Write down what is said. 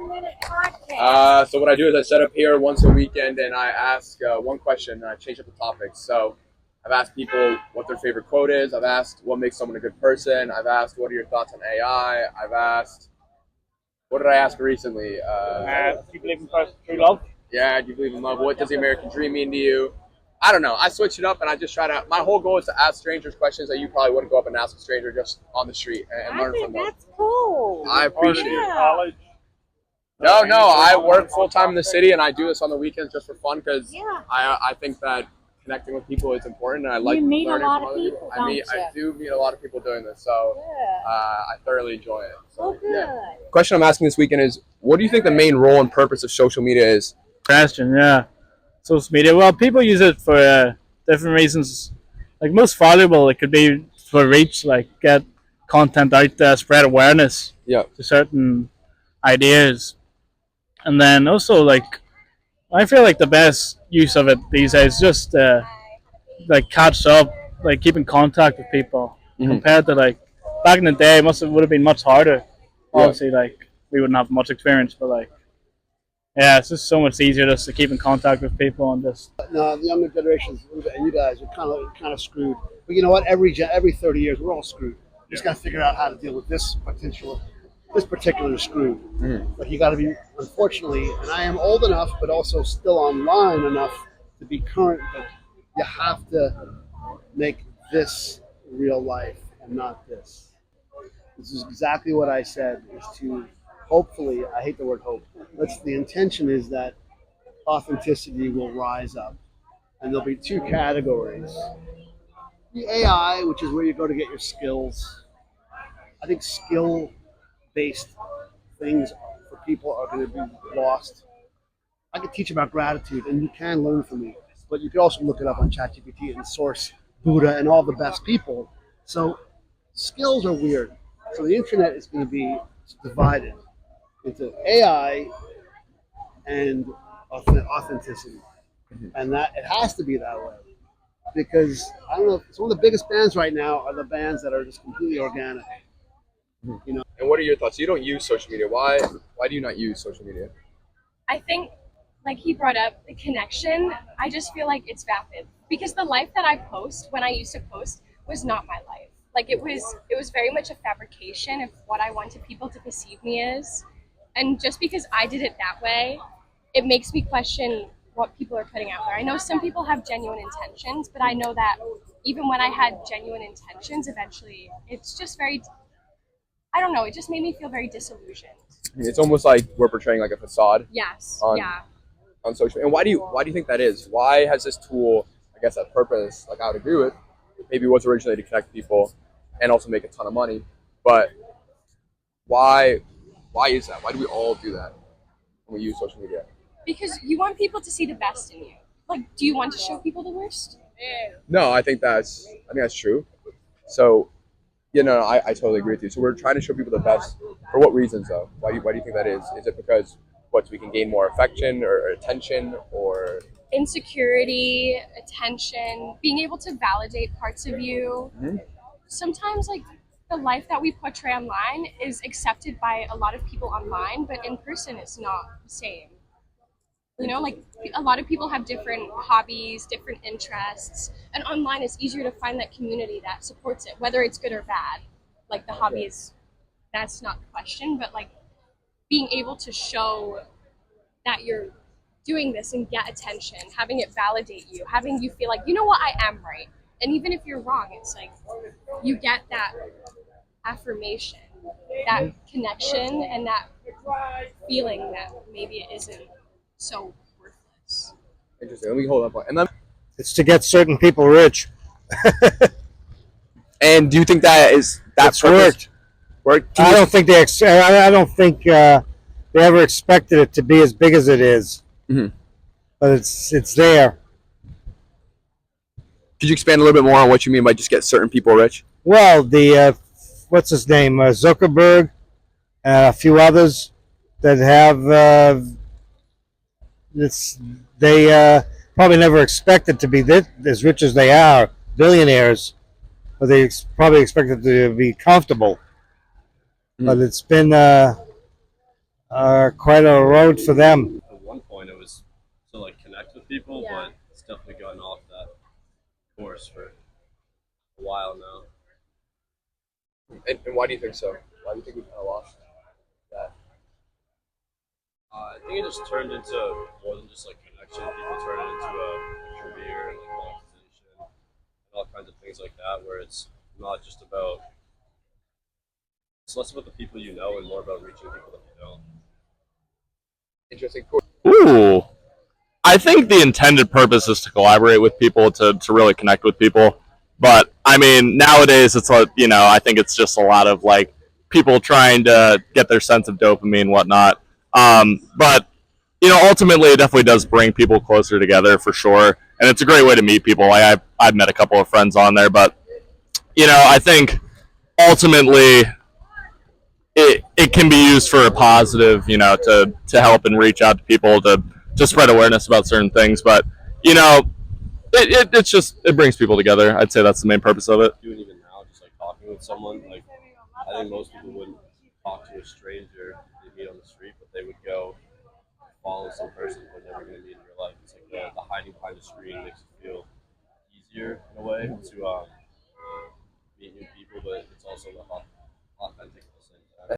1 minute podcast. So what I do is I set up here once a weekend and I ask one question and I change up the topics. So I've asked people what their favorite quote is. I've asked what makes someone a good person. I've asked what are your thoughts on AI. I've asked what did I ask recently? Do you believe in true love? Yeah, do you believe in love? What does the American dream mean to you? I don't know. I switch it up and I just try to. My whole goal is to ask strangers questions that you probably wouldn't go up and ask a stranger just on the street and learn from them. That's cool. I appreciate it. College? No, I work full time in the city and I do this on the weekends just for fun because Yeah. I think that connecting with people is important and I like You meet a learning lot from of other people, I don't you? do meet a lot of people doing this, so Yeah. I thoroughly enjoy it. So, Oh, good. yeah. Question I'm asking this weekend is, what do you think the main role and purpose of social media is? Question, yeah. Social media. Well, people use it for different reasons. Like most valuable, it could be for reach, like get content out there, spread awareness Yeah. to certain ideas, and then also like I feel like the best use of it these days is just like catch up, like keep in contact with people compared to like back in the day. Would have been much harder. Yeah. Obviously, like we wouldn't have much experience, but like yeah, it's just so much easier just to keep in contact with people and just No, the younger generations and you guys are kind of screwed. But you know what? Every 30 years, we're all screwed. You just got to figure out how to deal with this particular screw. But you got to be, unfortunately, and I am old enough, but also still online enough to be current. But you have to make this real life and not this. This is exactly what I said. Is to hopefully, I hate the word hope. The intention is that authenticity will rise up, and there'll be two categories: the AI, which is where you go to get your skills. I think skill-based things for people are going to be lost. I could teach about gratitude, and you can learn from me, but you can also look it up on ChatGPT and source Buddha and all the best people. So skills are weird. So the internet is going to be divided into AI and authenticity, and that it has to be that way because I don't know. Some of the biggest bands right now are the bands that are just completely organic. You know, And what are your thoughts? You don't use social media. Why do you not use social media? I think, like he brought up, the connection, I just feel like it's vapid. Because the life that I post, when I used to post, was not my life. Like it was very much a fabrication of what I wanted people to perceive me as. And just because I did it that way, it makes me question what people are putting out there. I know some people have genuine intentions, but I know that even when I had genuine intentions, eventually it's just very, I don't know, it just made me feel very disillusioned. It's almost like we're portraying like a facade Yes, on yeah. on social. And why do you think that is? Why has this tool, I guess, that purpose? Like I would agree with, maybe it was originally to connect people and also make a ton of money, but why is that? Why do we all do that when we use social media? Because you want people to see the best in you. Like, do you want to show people the worst? No, I think that's true. So, I totally agree with you. So we're trying to show people the best. For what reasons, though? Why do you think that is? Is it because so we can gain more affection or attention or Insecurity, attention, being able to validate parts of you. Sometimes, like, the life that we portray online is accepted by a lot of people online, but in person it's not the same. You know, like a lot of people have different hobbies, different interests, and online it's easier to find that community that supports it, whether it's good or bad. Like the hobbies, that's not the question, but like being able to show that you're doing this and get attention, having it validate you, having you feel like, you know what, I am right. And even if you're wrong, it's like you get that affirmation, that connection, and that feeling that maybe it isn't so worthless. interesting? Let me hold up. And then, It's to get certain people rich. and do you think that's Worked. Worked? I don't think I don't think they ever expected it to be as big as it is. Mhm. But it's there. Could you expand a little bit more on what you mean by just get certain people rich? Well, the what's his name, Zuckerberg, and a few others that have they probably never expected to be as rich as they are, billionaires, but they probably expected to be comfortable. But it's been quite a road for them. At one point, it was to like connect with people, Yeah. but it's definitely gotten off that course for a while now. And why do you think so? Why do you think we kind of lost that? I think it just turned into more than just like connection. People turn it into a career and like monetization and all kinds of things like that, where it's not just about. It's less about the people you know and more about reaching people that you don't. Interesting. Cool. Ooh. I think the intended purpose is to collaborate with people, to really connect with people. But I mean, nowadays it's like, I think it's just a lot of like people trying to get their sense of dopamine and whatnot. But ultimately, it definitely does bring people closer together for sure, and it's a great way to meet people. Like I've met a couple of friends on there, but I think ultimately it can be used for a positive, to help and reach out to people to spread awareness about certain things. But it brings people together. I'd say that's the main purpose of it. Doing even now, just like talking with someone, like I think most people wouldn't talk to a stranger they meet on the street, but they would go follow some person they're never going to meet in real life. It's like the hiding behind the screen makes it feel easier in a way to meet new people, but it's also the authentic